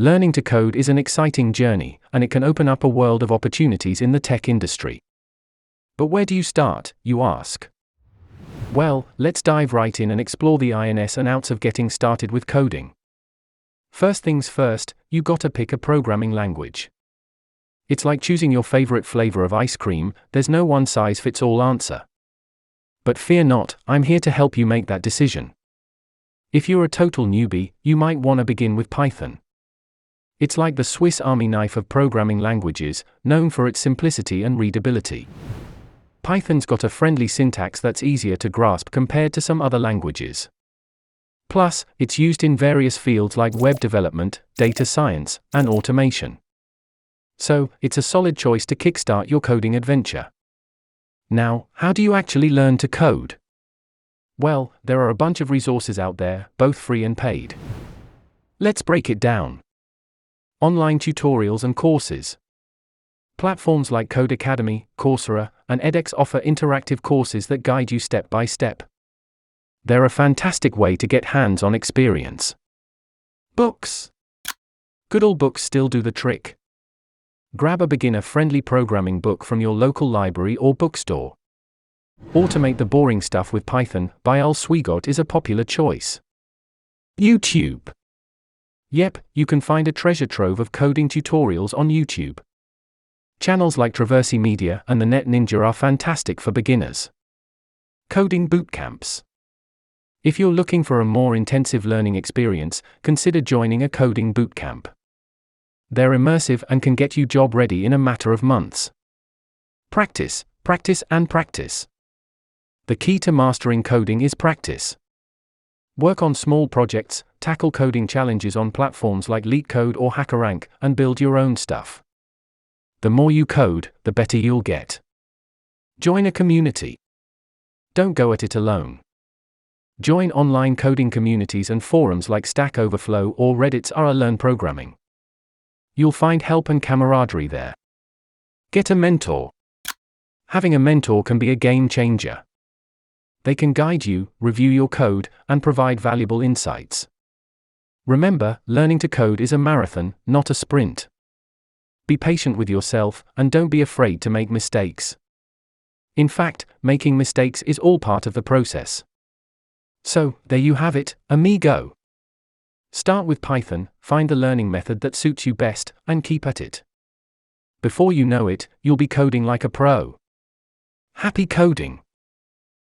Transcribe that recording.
Learning to code is an exciting journey, and it can open up a world of opportunities in the tech industry. But where do you start, you ask? Well, let's dive right in and explore the ins and outs of getting started with coding. First things first, you gotta pick a programming language. It's like choosing your favorite flavor of ice cream, there's no one-size-fits-all answer. But fear not, I'm here to help you make that decision. If you're a total newbie, you might want to begin with Python. It's like the Swiss Army knife of programming languages, known for its simplicity and readability. Python's got a friendly syntax that's easier to grasp compared to some other languages. Plus, it's used in various fields like web development, data science, and automation. So, it's a solid choice to kickstart your coding adventure. Now, how do you actually learn to code? Well, there are a bunch of resources out there, both free and paid. Let's break it down. Online tutorials and courses. Platforms like Codecademy, Coursera, and edX offer interactive courses that guide you step by step. They're a fantastic way to get hands-on experience. Books. Good old books still do the trick. Grab a beginner-friendly programming book from your local library or bookstore. Automate the boring stuff with Python by Al Swegot is a popular choice. YouTube. Yep, you can find a treasure trove of coding tutorials on YouTube. Channels like Traversy Media and the Net Ninja are fantastic for beginners. Coding bootcamps. If you're looking for a more intensive learning experience, consider joining a coding bootcamp. They're immersive and can get you job ready in a matter of months. Practice, practice, and practice. The key to mastering coding is practice. Work on small projects, tackle coding challenges on platforms like LeetCode or HackerRank, and build your own stuff. The more you code, the better you'll get. Join a community. Don't go at it alone. Join online coding communities and forums like Stack Overflow or Reddit's Learn Programming. You'll find help and camaraderie there. Get a mentor. Having a mentor can be a game changer. They can guide you, review your code, and provide valuable insights. Remember, learning to code is a marathon, not a sprint. Be patient with yourself, and don't be afraid to make mistakes. In fact, making mistakes is all part of the process. So, there you have it, amigo. Start with Python, find the learning method that suits you best, and keep at it. Before you know it, you'll be coding like a pro. Happy coding!